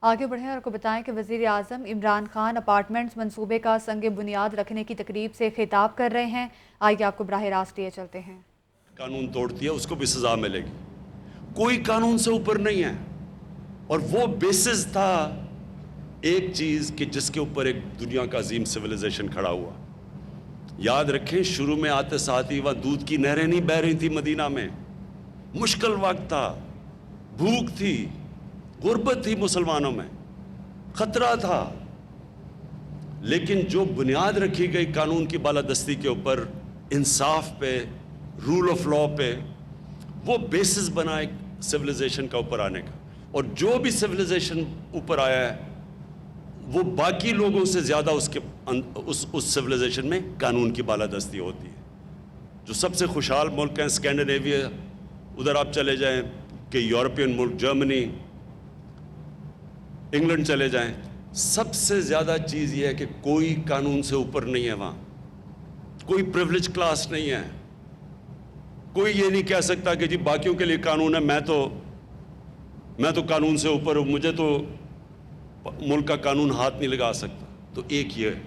آگے بڑھیں اور کو بتائیں کہ وزیر اعظم عمران خان اپارٹمنٹس منصوبے کا سنگ بنیاد رکھنے کی تقریب سے خطاب کر رہے ہیں۔ آئیے آپ کو براہ راست لیے چلتے ہیں۔ قانون توڑتی ہے اس کو بھی سزا ملے گی، کوئی قانون سے اوپر نہیں ہے۔ اور وہ بیسس تھا ایک چیز کہ جس کے اوپر ایک دنیا کا عظیم سویلائزیشن کھڑا ہوا۔ یاد رکھیں شروع میں آتے ساتھ ہی وہاں دودھ کی نہریں نہیں بہہ رہی تھی مدینہ میں، مشکل وقت تھا، بھوک تھی، غربت تھی مسلمانوں میں، خطرہ تھا، لیکن جو بنیاد رکھی گئی قانون کی بالادستی کے اوپر، انصاف پہ، رول آف لا پہ، وہ بیسس بنا ایک سویلائزیشن کا اوپر آنے کا۔ اور جو بھی سویلائزیشن اوپر آیا ہے وہ باقی لوگوں سے زیادہ اس سویلائزیشن میں قانون کی بالادستی ہوتی ہے۔ جو سب سے خوشحال ملک ہیں اسکینڈینیویا، ادھر آپ چلے جائیں کہ یورپین ملک جرمنی، انگلینڈ چلے جائیں، سب سے زیادہ چیز یہ ہے کہ کوئی قانون سے اوپر نہیں ہے، وہاں کوئی پریولیج کلاس نہیں ہے، کوئی یہ نہیں کہہ سکتا کہ جی باقیوں کے لیے قانون ہے، میں تو قانون سے اوپر ہوں، مجھے تو ملک کا قانون ہاتھ نہیں لگا سکتا۔ تو ایک یہ ہے،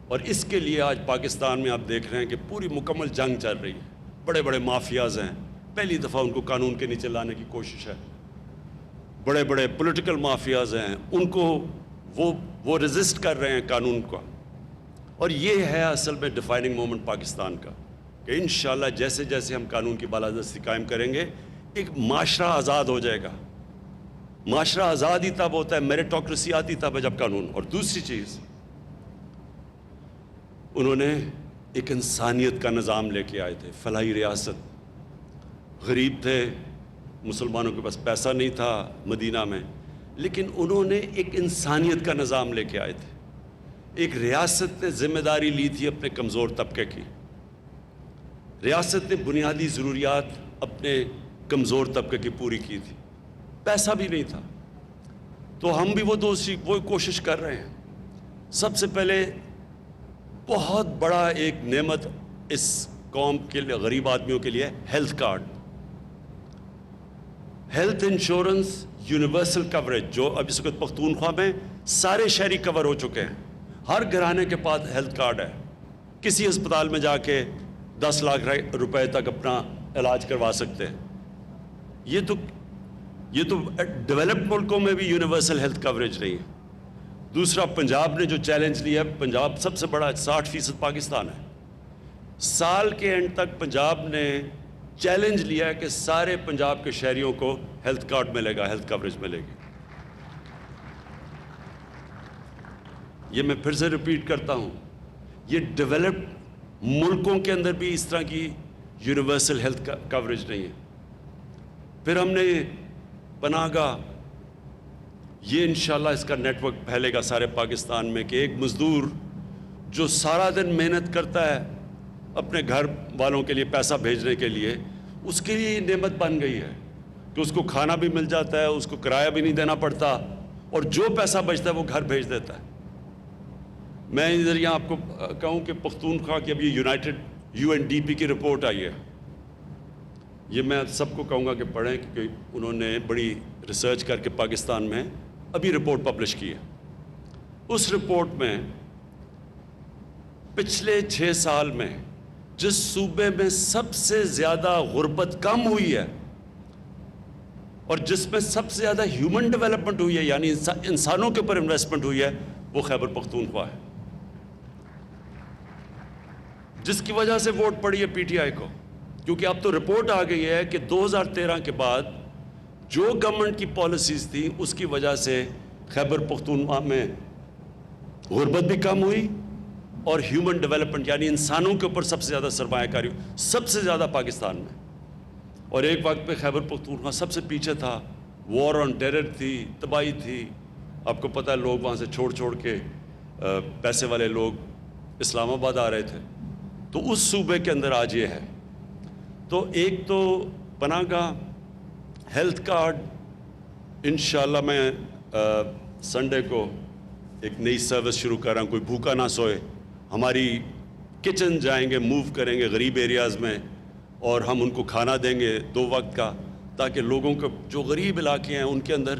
اور اس کے لیے آج پاکستان میں آپ دیکھ رہے ہیں کہ پوری مکمل جنگ چل رہی ہے، بڑے بڑے مافیاز ہیں، پہلی دفعہ ان کو قانون کے نیچے لانے کی کوشش ہے، بڑے بڑے پولیٹیکل مافیاز ہیں، ان کو وہ ریزسٹ کر رہے ہیں قانون کا۔ اور یہ ہے اصل میں ڈیفائننگ مومنٹ پاکستان کا، کہ انشاءاللہ جیسے جیسے ہم قانون کی بالادستی قائم کریں گے ایک معاشرہ آزاد ہو جائے گا۔ معاشرہ آزاد ہی تب ہوتا ہے، میریٹوکریسی آتی تب ہے جب قانون۔ اور دوسری چیز، انہوں نے ایک انسانیت کا نظام لے کے آئے تھے، فلاحی ریاست، غریب تھے، مسلمانوں کے پاس پیسہ نہیں تھا مدینہ میں، لیکن انہوں نے ایک انسانیت کا نظام لے کے آئے تھے۔ ایک ریاست نے ذمہ داری لی تھی اپنے کمزور طبقے کی، ریاست نے بنیادی ضروریات اپنے کمزور طبقے کی پوری کی تھی، پیسہ بھی نہیں تھا۔ تو ہم بھی وہ کوشش کر رہے ہیں۔ سب سے پہلے بہت بڑا ایک نعمت اس قوم کے لیے، غریب آدمیوں کے لیے، health card, health insurance universal coverage, جو اب اس وقت پختونخوا میں سارے شہری کور ہو چکے ہیں۔ ہر گھرانے کے پاس ہیلتھ کارڈ ہے، کسی ہسپتال میں جا کے 10 لاکھ روپے تک اپنا علاج کروا سکتے ہیں۔ یہ تو ڈیولپڈ ملکوں میں بھی یونیورسل ہیلتھ کوریج نہیں ہے۔ دوسرا، پنجاب نے جو چیلنج لیا ہے، پنجاب سب سے بڑا 60% پاکستان ہے، سال کے اینڈ تک پنجاب نے چیلنج لیا ہے کہ سارے پنجاب کے شہریوں کو ہیلتھ کارڈ ملے گا، ہیلتھ کوریج ملے گی۔ یہ میں پھر سے ریپیٹ کرتا ہوں، یہ ڈیولپڈ ملکوں کے اندر بھی اس طرح کی یونیورسل ہیلتھ کوریج نہیں ہے۔ پھر ہم نے پناہ گاہ، یہ انشاءاللہ اس کا نیٹ ورک پھیلے گا سارے پاکستان میں، کہ ایک مزدور جو سارا دن محنت کرتا ہے اپنے گھر والوں کے لیے پیسہ بھیجنے کے لیے، اس کے لیے یہ نعمت بن گئی ہے کہ اس کو کھانا بھی مل جاتا ہے، اس کو کرایہ بھی نہیں دینا پڑتا، اور جو پیسہ بچتا ہے وہ گھر بھیج دیتا ہے۔ میں ادھر یہاں آپ کو کہوں کہ پختونخوا کی اب یہ UNDP کی رپورٹ آئی ہے، یہ میں سب کو کہوں گا کہ پڑھیں، کیونکہ انہوں نے بڑی ریسرچ کر کے پاکستان میں ابھی رپورٹ پبلش کی ہے۔ اس رپورٹ میں پچھلے 6 سال میں جس صوبے میں سب سے زیادہ غربت کم ہوئی ہے اور جس میں سب سے زیادہ ہیومن ڈیولپمنٹ ہوئی ہے، یعنی انسانوں کے اوپر انویسٹمنٹ ہوئی ہے، وہ خیبر پختونخوا ہے، جس کی وجہ سے ووٹ پڑی ہے PTI کو۔ کیونکہ اب تو رپورٹ آ گئی ہے کہ 2013 کے بعد جو گورنمنٹ کی پالیسیز تھی اس کی وجہ سے خیبر پختونخوا میں غربت بھی کم ہوئی، اور ہیومن ڈیولپمنٹ یعنی انسانوں کے اوپر سب سے زیادہ سرمایہ کاری سب سے زیادہ پاکستان میں۔ اور ایک وقت پہ خیبر پختونخوا سب سے پیچھے تھا، وار آن ٹیرر تھی، تباہی تھی، آپ کو پتہ ہے لوگ وہاں سے چھوڑ کے پیسے والے لوگ اسلام آباد آ رہے تھے۔ تو اس صوبے کے اندر آج یہ ہے۔ تو ایک تو پناہ گاہ، ہیلتھ کارڈ، انشاءاللہ میں سنڈے کو ایک نئی سروس شروع کر رہا ہوں، کوئی بھوکا نہ سوئے۔ ہماری کچن جائیں گے، موو کریں گے غریب ایریاز میں، اور ہم ان کو کھانا دیں گے 2 وقت کا، تاکہ لوگوں کو جو غریب علاقے ہیں ان کے اندر